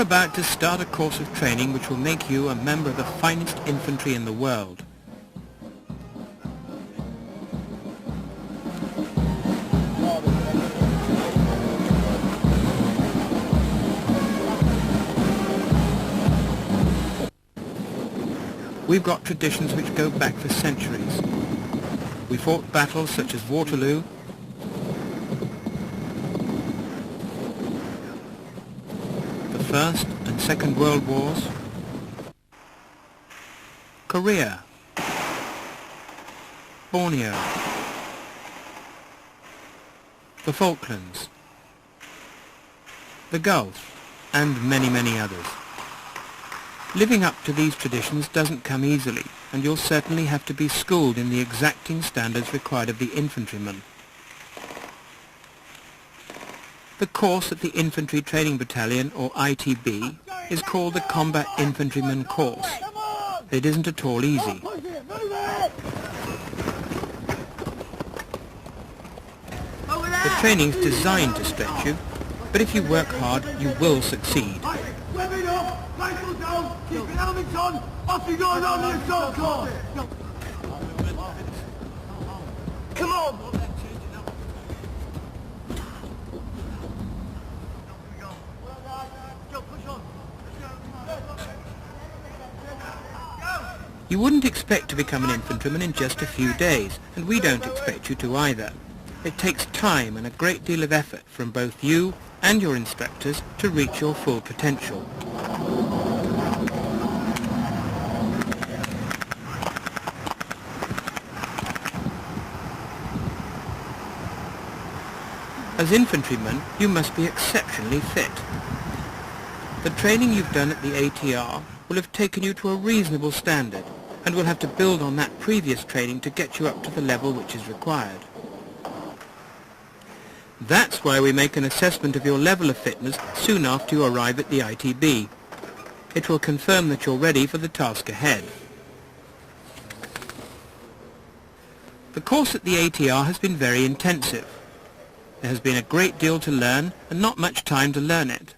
You're about to start a course of training which will make you a member of the finest infantry in the world. We've got traditions which go back for centuries. We fought battles such as Waterloo, the First and Second World Wars, Korea, Borneo, the Falklands, the Gulf, and many, many others. Living up to these traditions doesn't come easily, and you'll certainly have to be schooled in the exacting standards required of the infantryman. The course at the Infantry Training Battalion, or ITB, is called the Combat Infantryman Course. It isn't at all easy. The training's designed to stretch you, but if you work hard, you will succeed. Rifle down, keep your helmets on, off you go on the assault course! Come on! You wouldn't expect to become an infantryman in just a few days, and we don't expect you to either. It takes time and a great deal of effort from both you and your instructors to reach your full potential. As infantrymen, you must be exceptionally fit. The training you've done at the ATR will have taken you to a reasonable standard, and will have to build on that previous training to get you up to the level which is required. That's why we make an assessment of your level of fitness soon after you arrive at the ITB. It will confirm that you're ready for the task ahead. The course at the ATR has been very intensive. There has been a great deal to learn and not much time to learn it.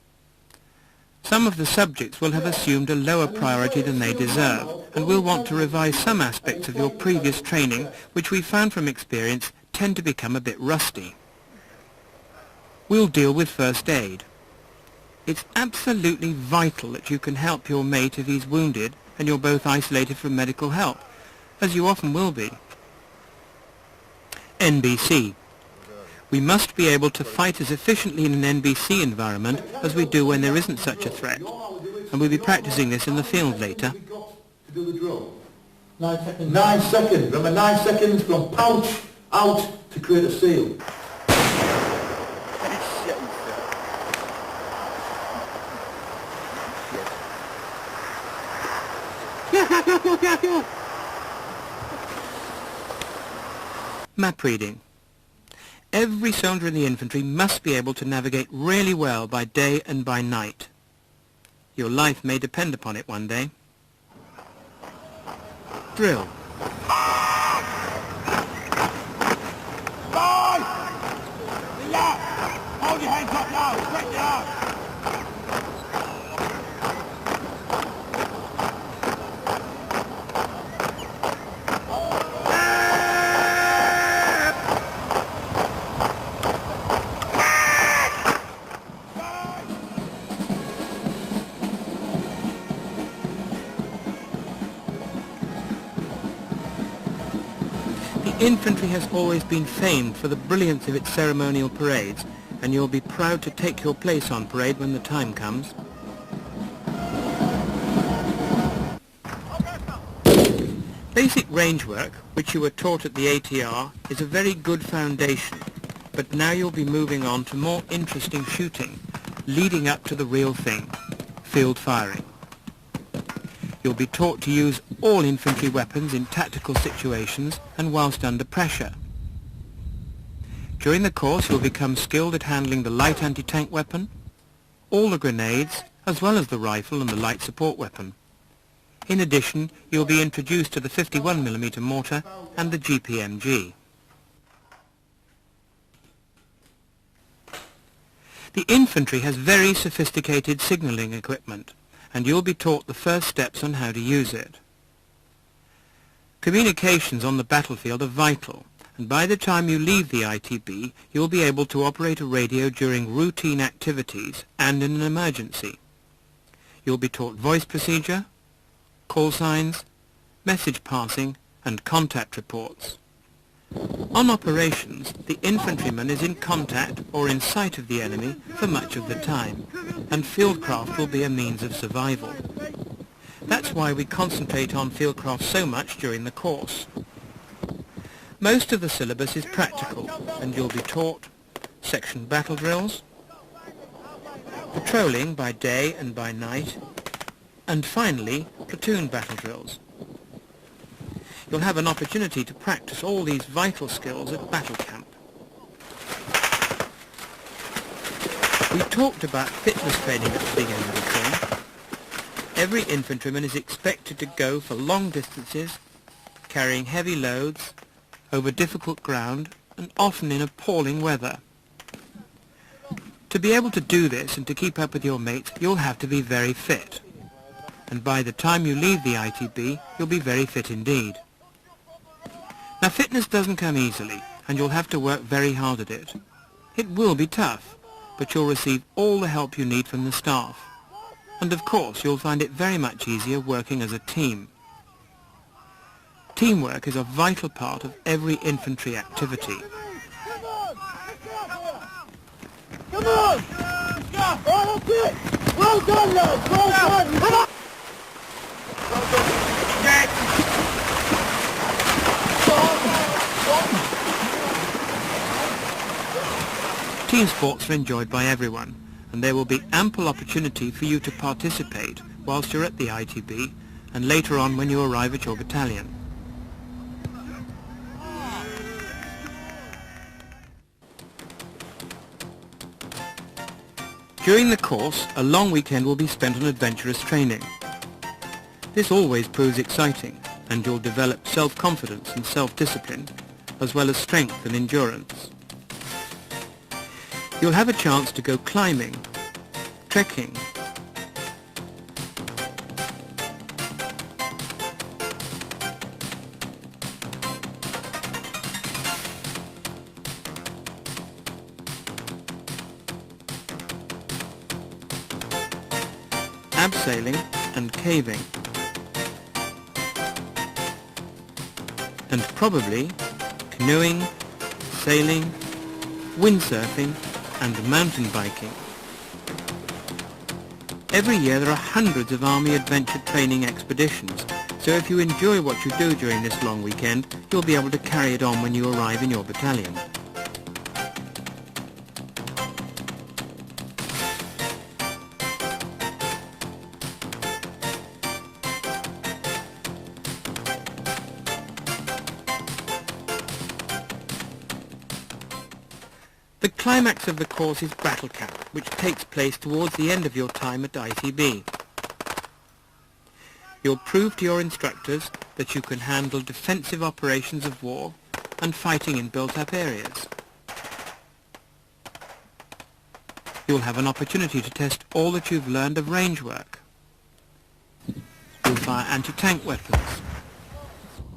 Some of the subjects will have assumed a lower priority than they deserve, and will want to revise some aspects of your previous training which we found from experience tend to become a bit rusty. We'll deal with first aid. It's absolutely vital that you can help your mate if he's wounded and you're both isolated from medical help, as you often will be. NBC. We must be able to fight as efficiently in an NBC environment as we do when there isn't such a threat, and we'll be practicing this in the field later. 9 seconds. 9 seconds. Remember, 9 seconds from pouch out to create a seal. Map reading. Every soldier in the infantry must be able to navigate really well by day and by night. Your life may depend upon it one day. Drill. Right! Hold your hands up now, straighten it out! Infantry has always been famed for the brilliance of its ceremonial parades, and you'll be proud to take your place on parade when the time comes. Basic range work, which you were taught at the ATR, is a very good foundation, but now you'll be moving on to more interesting shooting, leading up to the real thing, field firing. You'll be taught to use all infantry weapons in tactical situations and whilst under pressure. During the course you'll become skilled at handling the light anti-tank weapon, all the grenades, as well as the rifle and the light support weapon. In addition, you'll be introduced to the 51mm mortar and the GPMG. The infantry has very sophisticated signalling equipment, and you'll be taught the first steps on how to use it. Communications on the battlefield are vital, and by the time you leave the ITB, you'll be able to operate a radio during routine activities and in an emergency. You'll be taught voice procedure, call signs, message passing, and contact reports. On operations, the infantryman is in contact or in sight of the enemy for much of the time, and fieldcraft will be a means of survival. That's why we concentrate on fieldcraft so much during the course. Most of the syllabus is practical, and you'll be taught section battle drills, patrolling by day and by night, and finally platoon battle drills. You'll have an opportunity to practice all these vital skills at battle camp. We talked about fitness training at the beginning of the thing. Every infantryman is expected to go for long distances, carrying heavy loads, over difficult ground, and often in appalling weather. To be able to do this and to keep up with your mates, you'll have to be very fit. And by the time you leave the ITB, you'll be very fit indeed. Now, fitness doesn't come easily, and you'll have to work very hard at it. It will be tough, but you'll receive all the help you need from the staff. And of course, you'll find it very much easier working as a team. Teamwork is a vital part of every infantry activity. Come on! Oh, that's it! Well done, lads! Well done! Come on! Team sports are enjoyed by everyone, and there will be ample opportunity for you to participate whilst you're at the ITB and later on when you arrive at your battalion. During the course, a long weekend will be spent on adventurous training. This always proves exciting, and you'll develop self-confidence and self-discipline, as well as strength and endurance. You'll have a chance to go climbing, trekking, abseiling and caving, and probably canoeing, sailing, windsurfing and mountain biking. Every year there are hundreds of Army adventure training expeditions, so if you enjoy what you do during this long weekend, you'll be able to carry it on when you arrive in your battalion. The climax of the course is battle camp, which takes place towards the end of your time at ITB. You'll prove to your instructors that you can handle defensive operations of war and fighting in built-up areas. You'll have an opportunity to test all that you've learned of range work. You'll fire anti-tank weapons,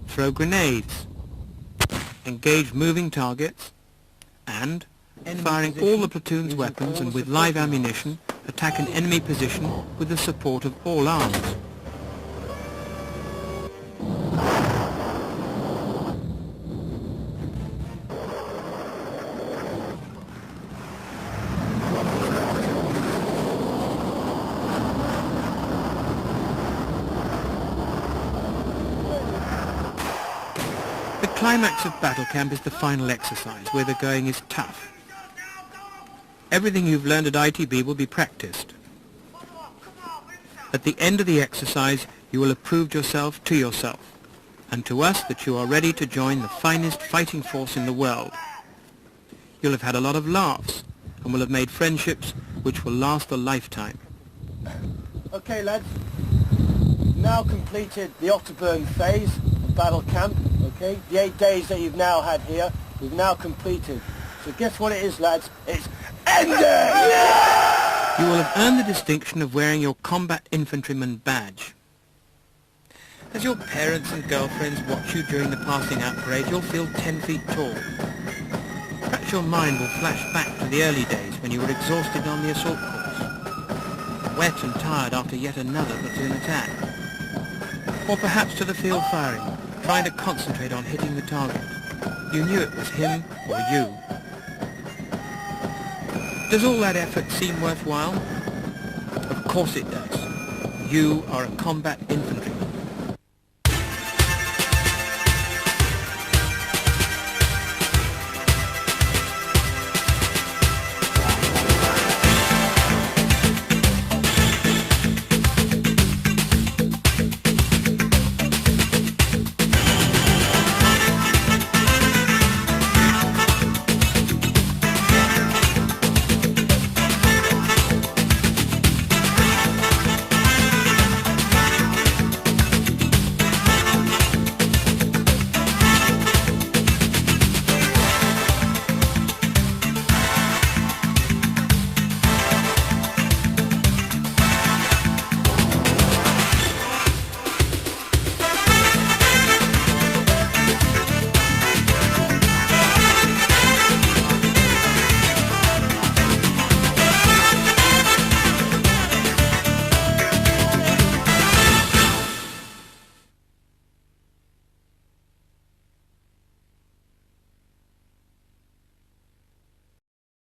throw grenades, engage moving targets, and firing all the platoon's weapons and with live ammunition, attack an enemy position with the support of all arms. The climax of battle camp is the final exercise, where the going is tough. Everything you've learned at ITB will be practiced. At the end of the exercise, you will have proved yourself to yourself, and to us that you are ready to join the finest fighting force in the world. You'll have had a lot of laughs, and will have made friendships which will last a lifetime. Okay, lads. Now completed the Otterburn phase of battle camp, okay? The 8 days that you've now had here, we've now completed. So guess what it is, lads? It's End it! Yeah! You will have earned the distinction of wearing your combat infantryman badge. As your parents and girlfriends watch you during the passing out parade, you'll feel 10 feet tall. Perhaps your mind will flash back to the early days when you were exhausted on the assault course, wet and tired after yet another platoon attack. Or perhaps to the field firing, trying to concentrate on hitting the target. You knew it was him or you. Does all that effort seem worthwhile? Of course it does. You are a combat infantryman.